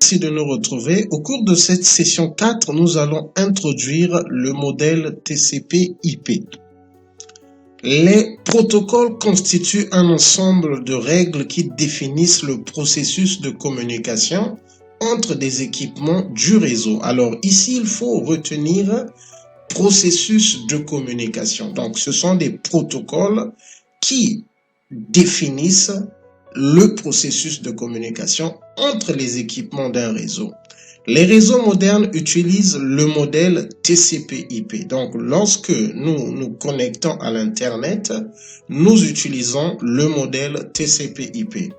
Merci de nous retrouver. Au cours de cette session 4, nous allons introduire le modèle TCP/IP. Les protocoles constituent un ensemble de règles qui définissent le processus de communication entre des équipements du réseau. Alors ici, il faut retenir processus de communication. Donc ce sont des protocoles qui définissent le processus de communication entre les équipements d'un réseau. Les réseaux modernes utilisent le modèle TCP/IP. Donc, lorsque nous nous connectons à l'Internet, nous utilisons le modèle TCP/IP.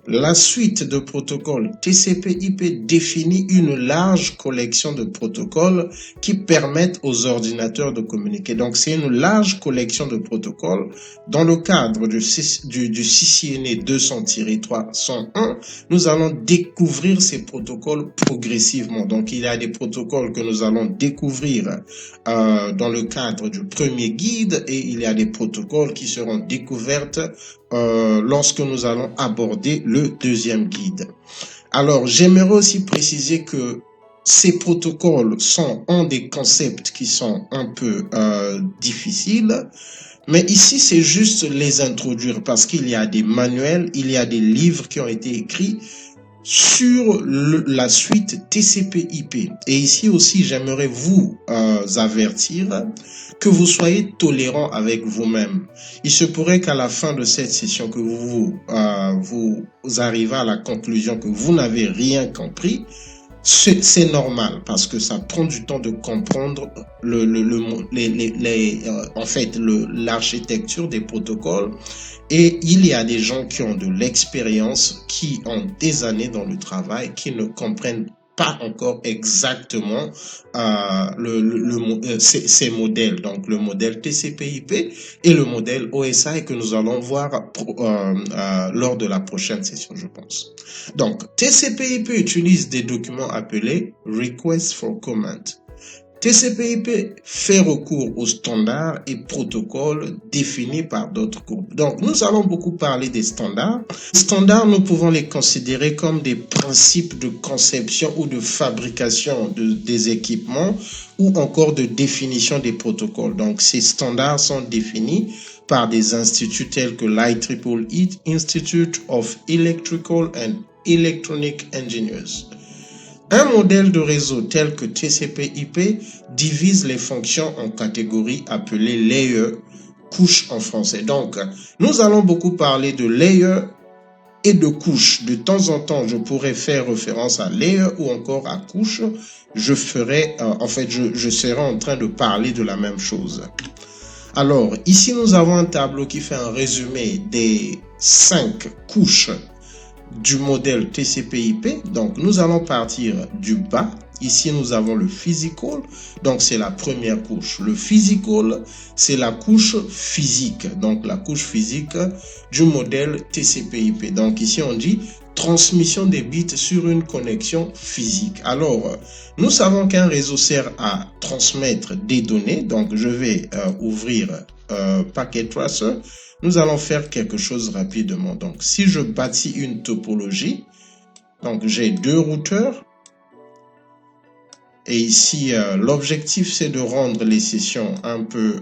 La suite de protocoles TCP/IP définit une large collection de protocoles qui permettent aux ordinateurs de communiquer. Donc, c'est une large collection de protocoles. Dans le cadre du CCNA 200-301, nous allons découvrir ces protocoles progressivement. Donc, il y a des protocoles que nous allons découvrir dans le cadre du premier guide et il y a des protocoles qui seront découvertes lorsque nous allons aborder le deuxième guide. Alors, j'aimerais aussi préciser que ces protocoles ont des concepts qui sont un peu difficiles, mais ici, c'est juste les introduire parce qu'il y a des manuels, il y a des livres qui ont été écrits sur la suite TCP/IP. Et ici aussi, j'aimerais vous avertir que vous soyez tolérant avec vous-même. Il se pourrait qu'à la fin de cette session, que vous arrivez à la conclusion que vous n'avez rien compris. C'est normal parce que ça prend du temps de comprendre l'architecture des protocoles et il y a des gens qui ont de l'expérience, qui ont des années dans le travail, qui ne comprennent pas encore exactement ces modèles, donc le modèle TCP/IP et le modèle OSI que nous allons voir lors de la prochaine session, je pense. Donc, TCP/IP utilise des documents appelés Request for Comment. TCP/IP fait recours aux standards et protocoles définis par d'autres groupes. Donc, nous allons beaucoup parler des standards. Les standards, nous pouvons les considérer comme des principes de conception ou de fabrication des équipements ou encore de définition des protocoles. Donc, ces standards sont définis par des instituts tels que l'IEEE, Institute of Electrical and Electronic Engineers. Un modèle de réseau tel que TCP/IP divise les fonctions en catégories appelées layer, couche en français. Donc, nous allons beaucoup parler de layer et de couche. De temps en temps, je pourrais faire référence à layer ou encore à couche. Je serai en train de parler de la même chose. Alors, ici, nous avons un tableau qui fait un résumé des 5 couches du modèle TCP/IP. Donc, nous allons partir du bas. Ici, nous avons le physical. Donc, c'est la première couche. Le physical, c'est la couche physique. Donc, la couche physique du modèle TCP/IP. Donc, ici, on dit transmission des bits sur une connexion physique. Alors, nous savons qu'un réseau sert à transmettre des données. Donc, je vais ouvrir Packet Tracer. Nous allons faire quelque chose rapidement. Donc, si je bâtis une topologie, donc j'ai 2 routeurs. Et ici, l'objectif, c'est de rendre les sessions un peu,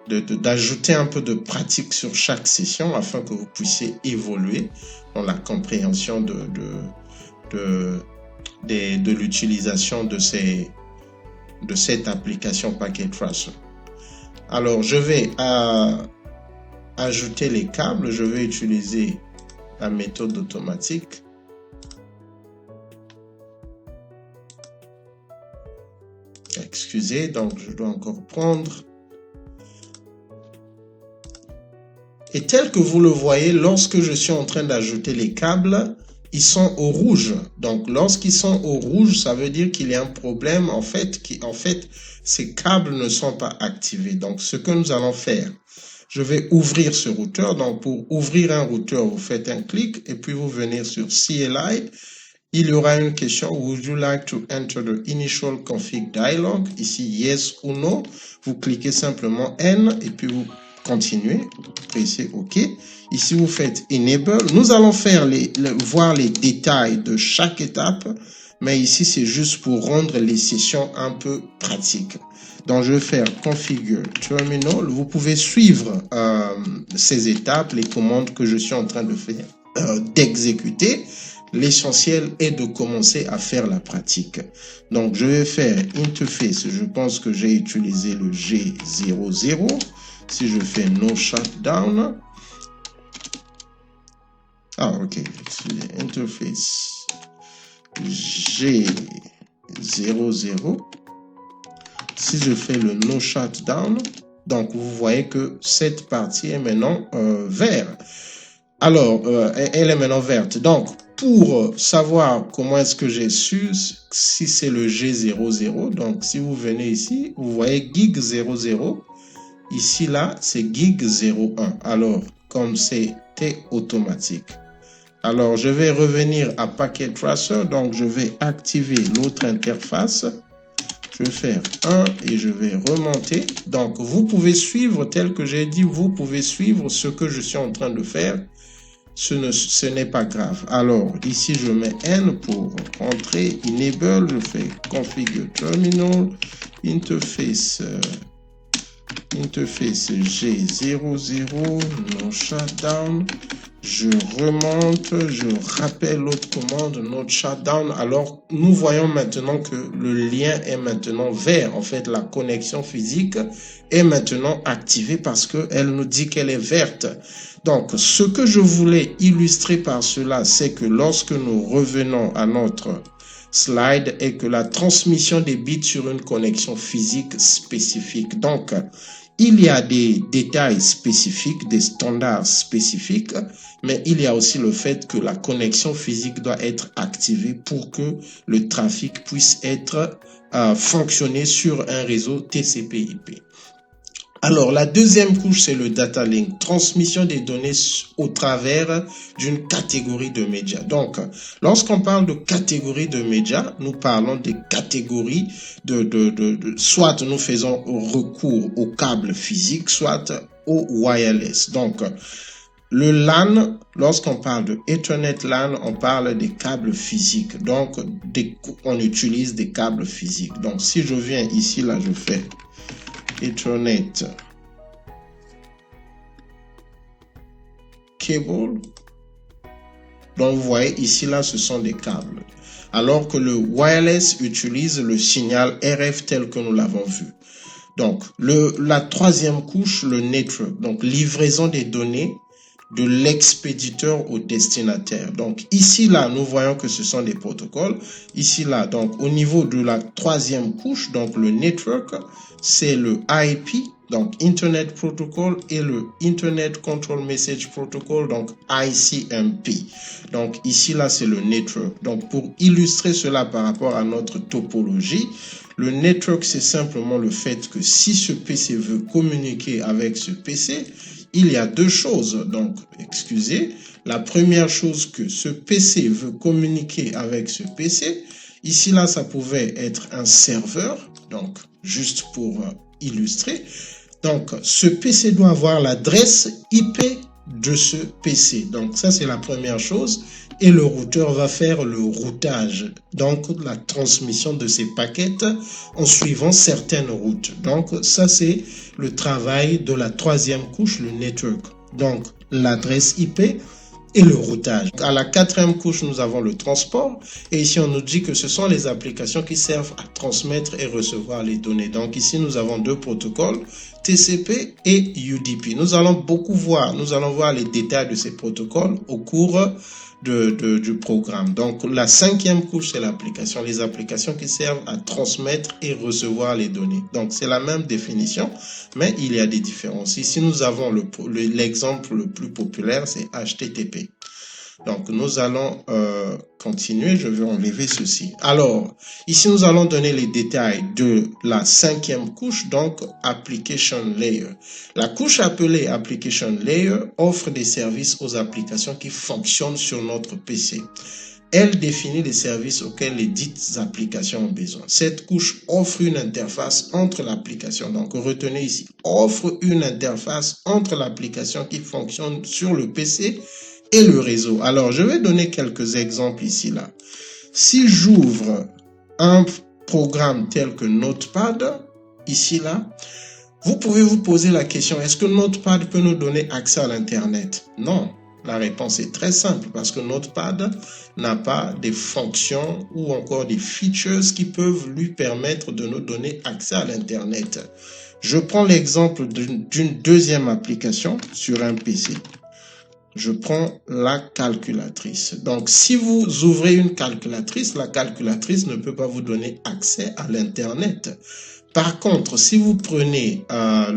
d'ajouter un peu de pratique sur chaque session afin que vous puissiez évoluer dans la compréhension de l'utilisation de cette application Packet Tracer. Alors, je vais ajouter les câbles, je vais utiliser la méthode automatique. Excusez, donc je dois encore prendre. Et tel que vous le voyez, lorsque je suis en train d'ajouter les câbles, ils sont au rouge. Donc, lorsqu'ils sont au rouge, ça veut dire qu'il y a un problème, en fait, ces câbles ne sont pas activés. Donc, ce que nous allons faire, je vais ouvrir ce routeur. Donc, pour ouvrir un routeur, vous faites un clic et puis vous venez sur CLI. Il y aura une question, would you like to enter the initial config dialog? Ici, yes ou no. Vous cliquez simplement N et puis vous continuer, pressez OK. Ici, vous faites Enable. Nous allons faire voir les détails de chaque étape, mais ici, c'est juste pour rendre les sessions un peu pratiques. Donc, je vais faire Configure Terminal. Vous pouvez suivre ces étapes, les commandes que je suis en train de faire, d'exécuter. L'essentiel est de commencer à faire la pratique. Donc, je vais faire Interface. Je pense que j'ai utilisé le G00. Si je fais No Shutdown. Ah, ok. Interface G00. Si je fais le No Shutdown, donc vous voyez que cette partie est maintenant verte. Alors, elle est maintenant verte. Donc, pour savoir comment est-ce que j'ai su si c'est le G00, donc si vous venez ici, vous voyez gig 00. Ici, là, c'est gig 01. Alors, comme c'était automatique. Alors, je vais revenir à Packet Tracer. Donc, je vais activer l'autre interface. Je vais faire 1 et je vais remonter. Donc, vous pouvez suivre, tel que j'ai dit, vous pouvez suivre ce que je suis en train de faire. Ce n'est pas grave. Alors, ici, je mets N pour entrer. Enable, je fais Configure Terminal, Interface G00, No Shutdown. Je remonte, je rappelle l'autre commande, No Shutdown. Alors, nous voyons maintenant que le lien est maintenant vert. En fait, la connexion physique est maintenant activée parce qu'elle nous dit qu'elle est verte. Donc, ce que je voulais illustrer par cela, c'est que lorsque nous revenons à notre slide et que la transmission des bits sur une connexion physique spécifique. Donc, il y a des détails spécifiques, des standards spécifiques, mais il y a aussi le fait que la connexion physique doit être activée pour que le trafic puisse être fonctionner sur un réseau TCP/IP. Alors, la deuxième couche, c'est le data link, transmission des données au travers d'une catégorie de médias. Donc, lorsqu'on parle de catégorie de médias, nous parlons des catégories soit nous faisons recours au câble physique, soit au wireless. Donc, le LAN, lorsqu'on parle de Ethernet LAN, on parle des câbles physiques. Donc, on utilise des câbles physiques. Donc, si je viens ici, là, je fais Ethernet cable. Donc vous voyez ici là ce sont des câbles. Alors que le wireless utilise le signal RF tel que nous l'avons vu. Donc la troisième couche, le network, donc livraison des données de l'expéditeur au destinataire. Donc ici là nous voyons que ce sont des protocoles. Ici là donc au niveau de la troisième couche, donc le network, c'est le IP, donc Internet Protocol, et le Internet Control Message Protocol, donc ICMP. Donc ici là c'est le network. Donc pour illustrer cela par rapport à notre topologie, le network c'est simplement le fait que si ce PC veut communiquer avec ce PC, il y a deux choses. Donc excusez, la première chose que ce PC veut communiquer avec ce PC, ici là ça pouvait être un serveur, donc juste pour illustrer. Donc, ce PC doit avoir l'adresse IP de ce PC. Donc, ça, c'est la première chose. Et le routeur va faire le routage, donc la transmission de ces paquets en suivant certaines routes. Donc, ça, c'est le travail de la troisième couche, le network. Donc, l'adresse IP et le routage. À la quatrième couche, nous avons le transport. Et ici, on nous dit que ce sont les applications qui servent à transmettre et recevoir les données. Donc ici, nous avons deux protocoles, TCP et UDP. Nous allons voir les détails de ces protocoles au cours du programme. Donc la cinquième couche, c'est l'application, les applications qui servent à transmettre et recevoir les données. Donc c'est la même définition, mais il y a des différences. Ici, nous avons l'exemple le plus populaire, c'est HTTP. Donc nous allons continuer, je vais enlever ceci. Alors, ici nous allons donner les détails de la cinquième couche, donc Application Layer. La couche appelée Application Layer offre des services aux applications qui fonctionnent sur notre PC. Elle définit les services auxquels les dites applications ont besoin. Cette couche offre une interface entre l'application. Donc, retenez ici, offre une interface entre l'application qui fonctionne sur le PC et le réseau. Alors, je vais donner quelques exemples ici, là. Si j'ouvre un programme tel que Notepad, ici, là, vous pouvez vous poser la question, est-ce que Notepad peut nous donner accès à l'Internet? Non. La réponse est très simple parce que Notepad n'a pas des fonctions ou encore des features qui peuvent lui permettre de nous donner accès à l'Internet. Je prends l'exemple d'une deuxième application sur un PC. Je prends la calculatrice. Donc, si vous ouvrez une calculatrice, la calculatrice ne peut pas vous donner accès à l'Internet. Par contre, si vous prenez un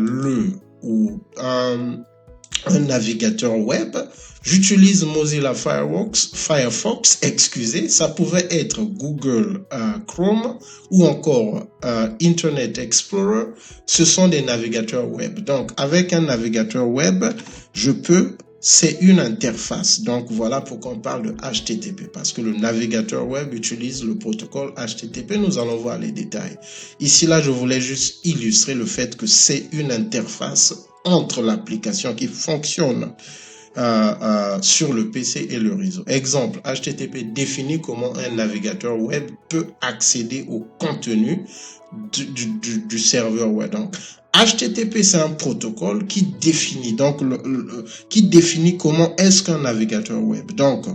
navigateur web, j'utilise Mozilla Firefox, ça pouvait être Google Chrome ou encore Internet Explorer. Ce sont des navigateurs web. Donc, avec un navigateur web, c'est une interface. Donc, voilà pourquoi on parle de HTTP, parce que le navigateur web utilise le protocole HTTP. Nous allons voir les détails. Ici, là, je voulais juste illustrer le fait que c'est une interface entre l'application qui fonctionne sur le PC et le réseau. Exemple, HTTP définit comment un navigateur web peut accéder au contenu du serveur web. Donc, HTTP, c'est un protocole qui définit, comment est-ce qu'un navigateur web. Donc,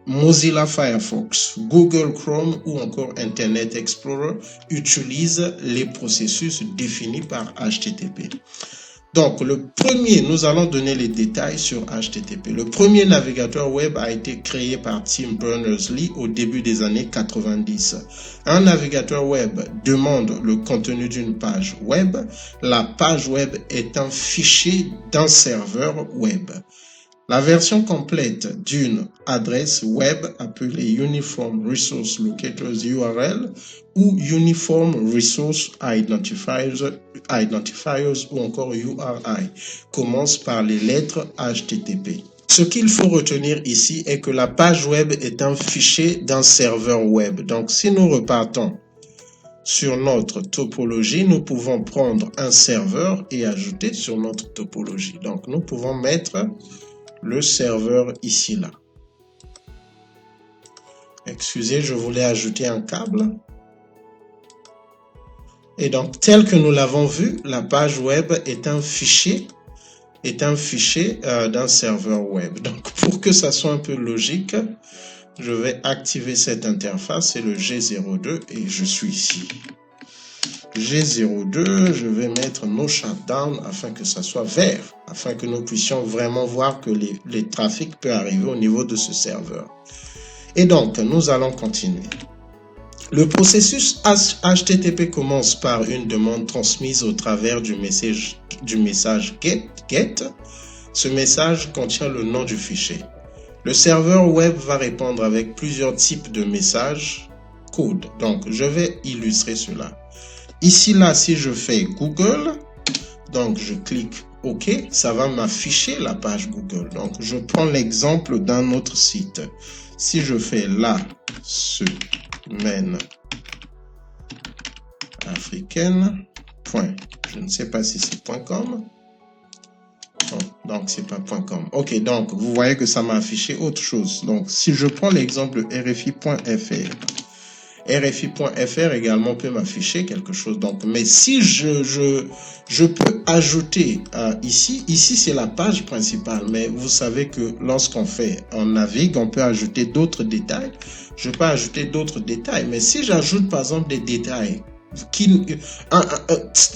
Mozilla Firefox, Google Chrome ou encore Internet Explorer utilisent les processus définis par HTTP. Donc, nous allons donner les détails sur HTTP. Le premier navigateur web a été créé par Tim Berners-Lee au début des années 90. Un navigateur web demande le contenu d'une page web. La page web est un fichier d'un serveur web. La version complète d'une adresse web appelée Uniform Resource Locators URL ou Uniform Resource Identifiers ou encore URI commence par les lettres HTTP. Ce qu'il faut retenir ici est que la page web est un fichier d'un serveur web. Donc, si nous repartons sur notre topologie, nous pouvons prendre un serveur et ajouter sur notre topologie. Donc, nous pouvons mettre le serveur ici, là. Excusez, je voulais ajouter un câble. Et donc, tel que nous l'avons vu, la page web est un fichier d'un serveur web. Donc, pour que ça soit un peu logique, je vais activer cette interface, c'est le G02 et je suis ici. G02, je vais mettre no shutdown afin que ça soit vert, afin que nous puissions vraiment voir que les trafics peuvent arriver au niveau de ce serveur. Et donc, nous allons continuer. Le processus HTTP commence par une demande transmise au travers du message GET. Ce message contient le nom du fichier. Le serveur web va répondre avec plusieurs types de messages code. Donc, je vais illustrer cela. Ici, là, si je fais Google, donc je clique OK, ça va m'afficher la page Google. Donc, je prends l'exemple d'un autre site. Si je fais la semaine africaine, je ne sais pas si c'est .com. Donc, c'est pas .com. OK, donc, vous voyez que ça m'a affiché autre chose. Donc, si je prends l'exemple RFI.fr, RFI.fr également peut m'afficher quelque chose. Donc, mais si je peux ajouter ici c'est la page principale. Mais vous savez que lorsqu'on navigue, on peut ajouter d'autres détails. Je peux ajouter d'autres détails. Mais si j'ajoute par exemple des détails,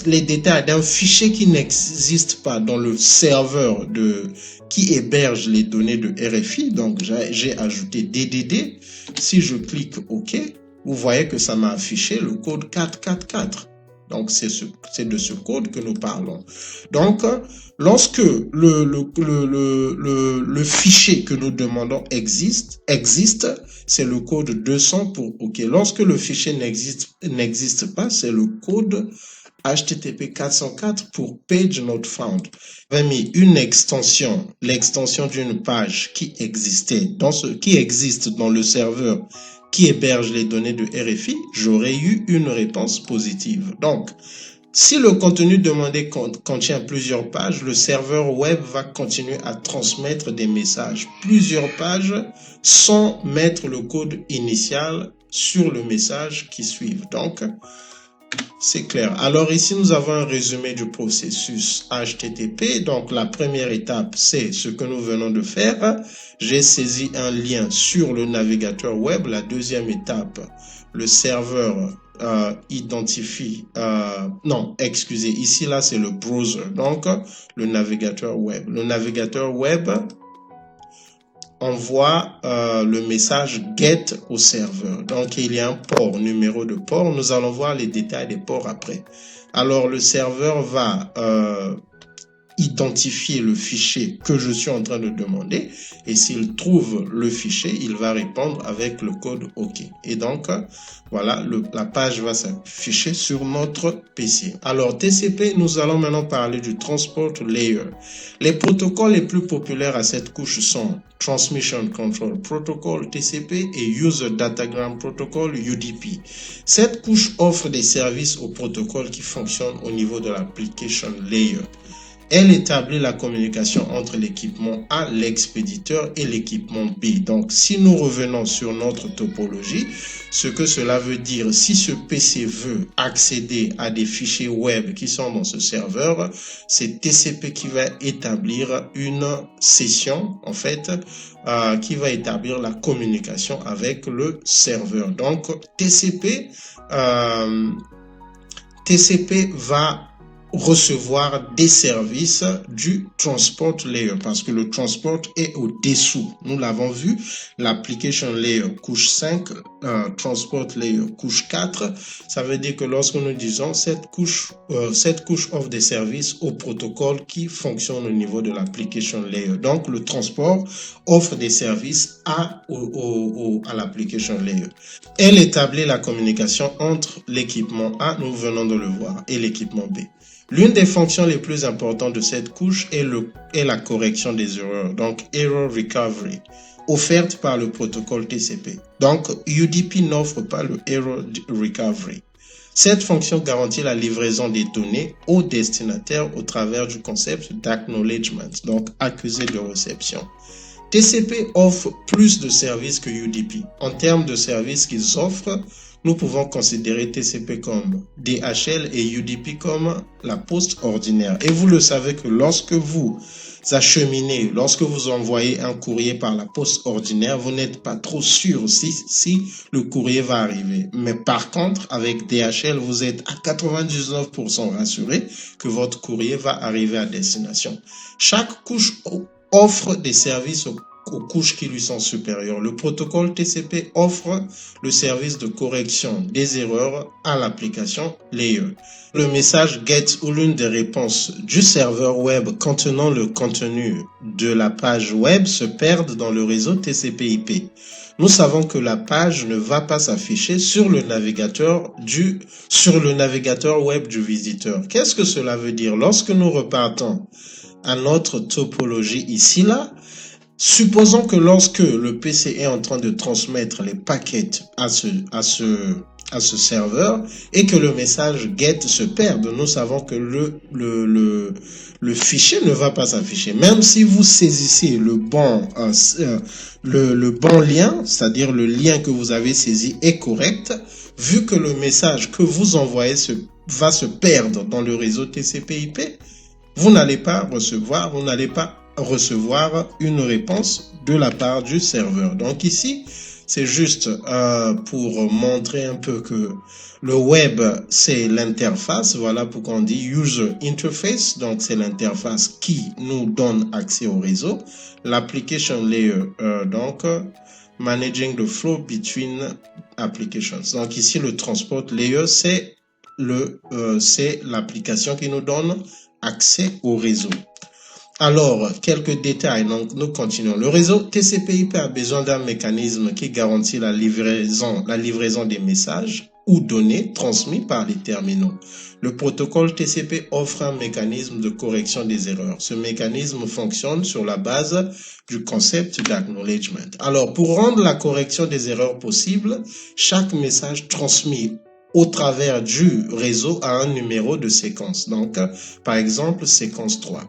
les détails d'un fichier qui n'existe pas dans le serveur qui héberge les données de RFI, donc j'ai ajouté DDD. Si je clique OK, vous voyez que ça m'a affiché le code 444. Donc, c'est de ce code que nous parlons. Donc, lorsque le fichier que nous demandons existe, c'est le code 200 pour OK. Lorsque le fichier n'existe pas, c'est le code HTTP 404 pour page not found. J'avais mis une extension, l'extension d'une page qui existe dans le serveur qui héberge les données de RFI, j'aurais eu une réponse positive. Donc, si le contenu demandé contient plusieurs pages, le serveur web va continuer à transmettre des messages, plusieurs pages, sans mettre le code initial sur le message qui suit. Donc, c'est clair. Alors ici, nous avons un résumé du processus HTTP. Donc, la première étape, c'est ce que nous venons de faire. J'ai saisi un lien sur le navigateur web. La deuxième étape, le serveur identifie... non, excusez, ici, là, c'est le browser. Donc, le navigateur web. Le navigateur web envoie le message GET au serveur. Donc, il y a un port, numéro de port. Nous allons voir les détails des ports après. Alors, le serveur va identifier le fichier que je suis en train de demander. Et s'il trouve le fichier, il va répondre avec le code OK. Et donc, voilà, la page va s'afficher sur notre PC. Alors, TCP, nous allons maintenant parler du Transport Layer. Les protocoles les plus populaires à cette couche sont Transmission Control Protocol, TCP, et User Datagram Protocol, UDP. Cette couche offre des services aux protocoles qui fonctionnent au niveau de l'application layer. Elle établit la communication entre l'équipement A, l'expéditeur, et l'équipement B. Donc, si nous revenons sur notre topologie, ce que cela veut dire, si ce PC veut accéder à des fichiers web qui sont dans ce serveur, c'est TCP qui va établir une session, en fait, qui va établir la communication avec le serveur. Donc, TCP va recevoir des services du transport layer parce que le transport est au-dessous. Nous l'avons vu, l'application layer couche 5, transport layer couche 4. Ça veut dire que lorsque nous disons cette couche offre des services au protocole qui fonctionne au niveau de l'application layer. Donc, le transport offre des services à l'application layer. Elle établit la communication entre l'équipement A, nous venons de le voir, et l'équipement B. L'une des fonctions les plus importantes de cette couche est la correction des erreurs, donc Error Recovery, offerte par le protocole TCP. Donc, UDP n'offre pas le Error Recovery. Cette fonction garantit la livraison des données au destinataire au travers du concept d'acknowledgement, donc accusé de réception. TCP offre plus de services que UDP. En termes de services qu'ils offrent, nous pouvons considérer TCP comme DHL et UDP comme la poste ordinaire. Et vous le savez que lorsque vous acheminez, lorsque vous envoyez un courrier par la poste ordinaire, vous n'êtes pas trop sûr si le courrier va arriver. Mais par contre, avec DHL, vous êtes à 99% rassuré que votre courrier va arriver à destination. Chaque couche offre des services aux couches qui lui sont supérieures. Le protocole TCP offre le service de correction des erreurs à l'application layer. Le message GET ou l'une des réponses du serveur web contenant le contenu de la page web se perdent dans le réseau TCP/IP. Nous savons que la page ne va pas s'afficher sur le navigateur web du visiteur. Qu'est-ce que cela veut dire? Lorsque nous repartons à notre topologie ici, là, supposons que lorsque le PC est en train de transmettre les paquets à ce serveur et que le message GET se perde, nous savons que le fichier ne va pas s'afficher. Même si vous saisissez le bon lien, c'est-à-dire le lien que vous avez saisi est correct, vu que le message que vous envoyez va se perdre dans le réseau TCP/IP, vous n'allez pas recevoir une réponse de la part du serveur. Donc ici, c'est juste pour montrer un peu que le web, c'est l'interface. Voilà pourquoi on dit User Interface. Donc, c'est l'interface qui nous donne accès au réseau. L'application layer, donc, Managing the flow between applications. Donc ici, le transport layer, c'est c'est l'application qui nous donne accès au réseau. Alors, quelques détails, donc nous continuons. Le réseau TCP/IP a besoin d'un mécanisme qui garantit la livraison des messages ou données transmis par les terminaux. Le protocole TCP offre un mécanisme de correction des erreurs. Ce mécanisme fonctionne sur la base du concept d'acknowledgement. Alors, pour rendre la correction des erreurs possible, chaque message transmis au travers du réseau a un numéro de séquence. Donc, par exemple, séquence 3.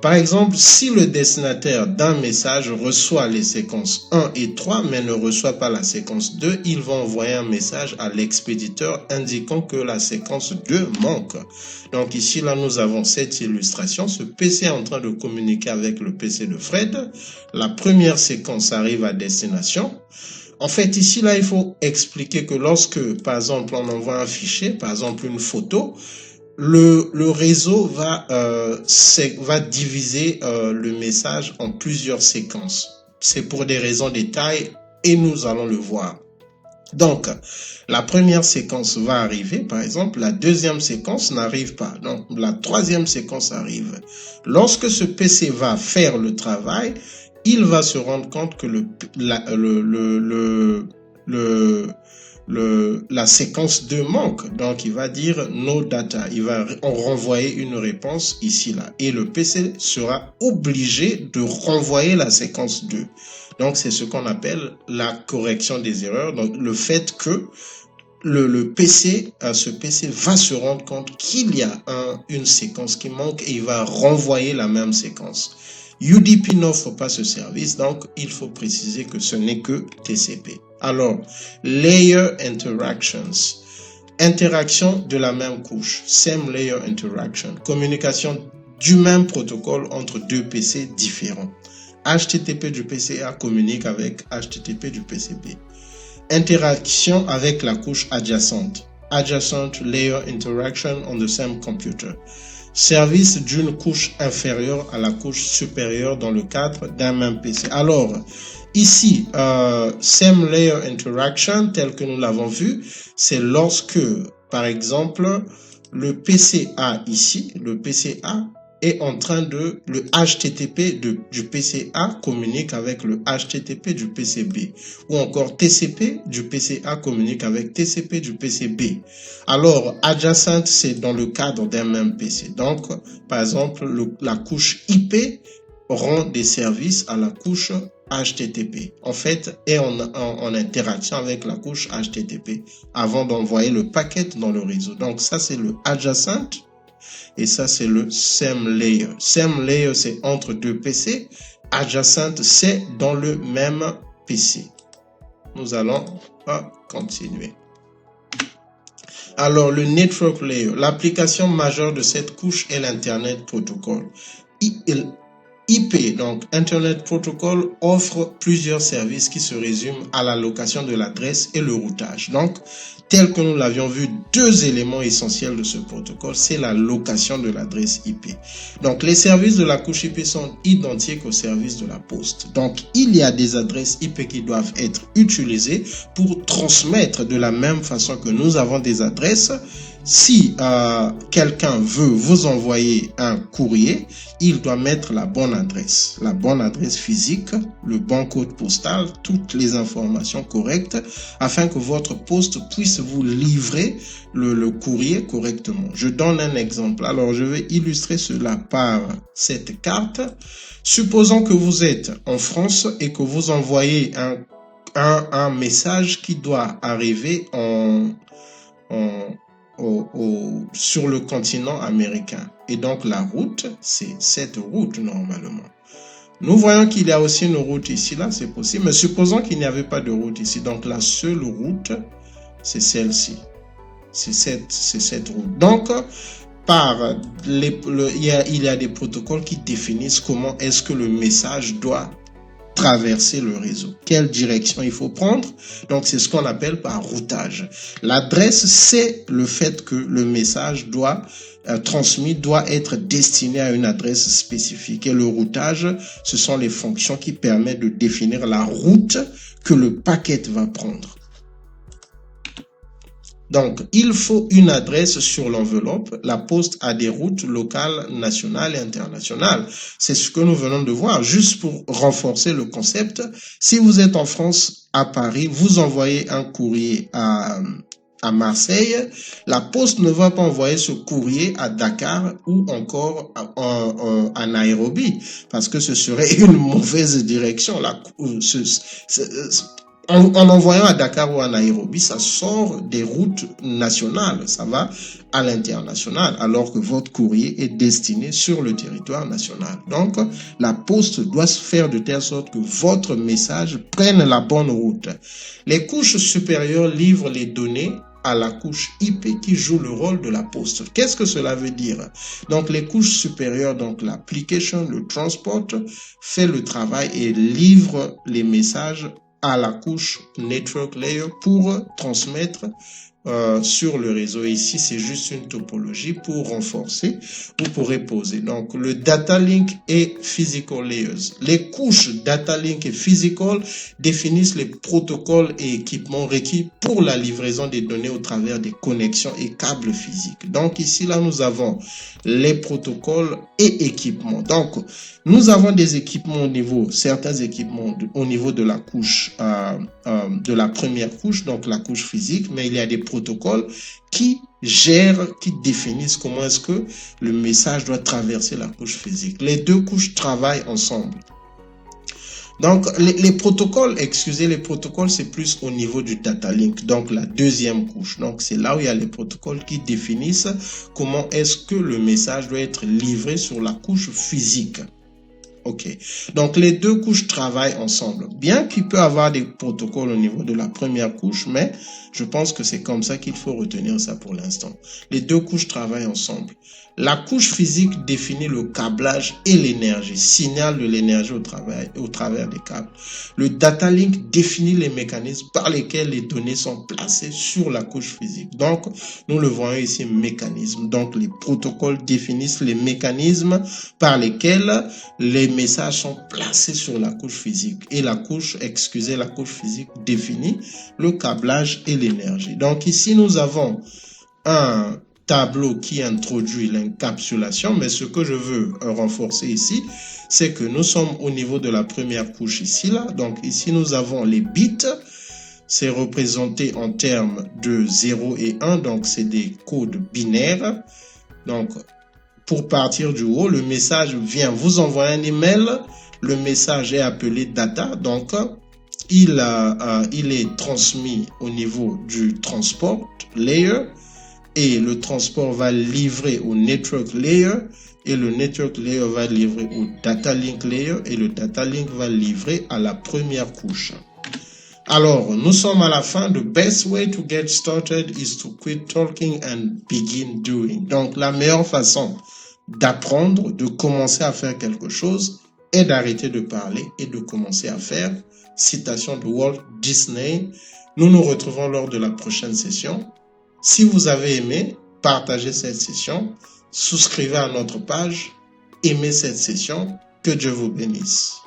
Par exemple, si le destinataire d'un message reçoit les séquences 1 et 3, mais ne reçoit pas la séquence 2, il va envoyer un message à l'expéditeur indiquant que la séquence 2 manque. Donc ici, là, nous avons cette illustration. Ce PC est en train de communiquer avec le PC de Fred. La première séquence arrive à destination. En fait, ici, là, il faut expliquer que lorsque, par exemple, on envoie un fichier, par exemple une photo, le réseau va diviser le message en plusieurs séquences. C'est pour des raisons de taille et nous allons le voir. Donc, la première séquence va arriver, par exemple, la deuxième séquence n'arrive pas. Donc, la troisième séquence arrive. Lorsque ce PC va faire le travail, il va se rendre compte que la séquence 2 manque, donc il va dire no data, il va renvoyer une réponse ici là et le PC sera obligé de renvoyer la séquence 2. Donc c'est ce qu'on appelle la correction des erreurs, donc le fait que ce PC va se rendre compte qu'il y a une séquence qui manque et il va renvoyer la même séquence. UDP n'offre pas ce service, donc il faut préciser que ce n'est que TCP. Alors, Layer Interactions, interaction de la même couche, Same Layer Interaction, communication du même protocole entre deux PC différents. HTTP du PC A communique avec HTTP du PC B. Interaction avec la couche adjacente, Adjacent Layer Interaction on the same computer. Service d'une couche inférieure à la couche supérieure dans le cadre d'un même PC. Alors, ici, Same Layer Interaction, tel que nous l'avons vu, c'est lorsque, par exemple, le PC A ici, le PC A est en train de, le HTTP du PC A communique avec le HTTP du PC B, ou encore TCP du PC A communique avec TCP du PC B. Alors, adjacent, c'est dans le cadre d'un même PC. Donc, par exemple, la couche IP rend des services à la couche HTTP. En fait, est en interaction avec la couche HTTP avant d'envoyer le paquet dans le réseau. Donc, ça, c'est le adjacent. Et ça, c'est le Same Layer. Same Layer, c'est entre deux PC. Adjacent, c'est dans le même PC. Nous allons continuer. Alors, le Network Layer. L'application majeure de cette couche est l'Internet Protocol. IP, donc Internet Protocol, offre plusieurs services qui se résument à l'allocation de l'adresse et le routage. Donc, tel que nous l'avions vu, deux éléments essentiels de ce protocole, c'est la location de l'adresse IP. Donc, les services de la couche IP sont identiques aux services de la poste. Donc, il y a des adresses IP qui doivent être utilisées pour transmettre de la même façon que nous avons des adresses. Si quelqu'un veut vous envoyer un courrier, il doit mettre la bonne adresse physique, le bon code postal, toutes les informations correctes afin que votre poste puisse vous livrer le courrier correctement. Je donne un exemple. Alors, je vais illustrer cela par cette carte. Supposons que vous êtes en France et que vous envoyez un message qui doit arriver sur le continent américain. Et donc la route, c'est cette route normalement. Nous voyons qu'il y a aussi une route ici, là, c'est possible. Mais supposons qu'il n'y avait pas de route ici. Donc la seule route, c'est celle-ci. C'est cette route. Donc, il y a des protocoles qui définissent comment est-ce que le message doit traverser le réseau. Quelle direction il faut prendre? Donc, c'est ce qu'on appelle par routage. L'adresse, c'est le fait que le message transmis doit être destiné à une adresse spécifique. Et le routage, ce sont les fonctions qui permettent de définir la route que le paquet va prendre. Donc, il faut une adresse sur l'enveloppe. La poste a des routes locales, nationales et internationales. C'est ce que nous venons de voir. Juste pour renforcer le concept, si vous êtes en France, à Paris, vous envoyez un courrier à Marseille, la poste ne va pas envoyer ce courrier à Dakar ou encore à Nairobi, parce que ce serait une mauvaise direction. En envoyant à Dakar ou à Nairobi, ça sort des routes nationales, ça va à l'international, alors que votre courrier est destiné sur le territoire national. Donc, la poste doit se faire de telle sorte que votre message prenne la bonne route. Les couches supérieures livrent les données à la couche IP qui joue le rôle de la poste. Qu'est-ce que cela veut dire? Donc, les couches supérieures, donc l'application, le transport, fait le travail et livre les messages à la couche network layer pour transmettre sur le réseau. Ici, c'est juste une topologie pour renforcer ou pour reposer. Donc, le data link et physical layers. Les couches data link et physical définissent les protocoles et équipements requis pour la livraison des données au travers des connexions et câbles physiques. Donc, ici, là, nous avons les protocoles et équipements. Donc, nous avons des équipements au niveau, certains équipements au niveau de la couche, de la première couche, donc la couche physique, mais il y a des protocoles qui gèrent, qui définissent comment est-ce que le message doit traverser la couche physique. Les deux couches travaillent ensemble. Donc, les protocoles, les protocoles, c'est plus au niveau du data link, donc la deuxième couche. Donc, c'est là où il y a les protocoles qui définissent comment est-ce que le message doit être livré sur la couche physique. Ok, donc les deux couches travaillent ensemble. Bien qu'il peut y avoir des protocoles au niveau de la première couche, mais je pense que c'est comme ça qu'il faut retenir ça pour l'instant. Les deux couches travaillent ensemble. La couche physique définit le câblage et l'énergie, signale de l'énergie au travers des câbles. Le data link définit les mécanismes par lesquels les données sont placées sur la couche physique. Donc, nous le voyons ici, mécanisme. Donc, les protocoles définissent les mécanismes par lesquels les messages sont placés sur la couche physique. Et la couche physique définit le câblage et l'énergie. Donc, ici, nous avons un tableau qui introduit l'encapsulation, mais ce que je veux renforcer ici, c'est que nous sommes au niveau de la première couche ici, là. Donc ici, nous avons les bits, c'est représenté en termes de 0 et 1, donc c'est des codes binaires. Donc, pour partir du haut, le message vient vous envoyer un email, le message est appelé data, donc il est transmis au niveau du transport layer, et le transport va livrer au network layer et le network layer va livrer au data link layer et le data link va livrer à la première couche. Alors, nous sommes à la fin. The best way to get started is to quit talking and begin doing. Donc, la meilleure façon d'apprendre, de commencer à faire quelque chose est d'arrêter de parler et de commencer à faire. Citation de Walt Disney. Nous nous retrouvons lors de la prochaine session. Si vous avez aimé, partagez cette session, souscrivez à notre page, aimez cette session, que Dieu vous bénisse.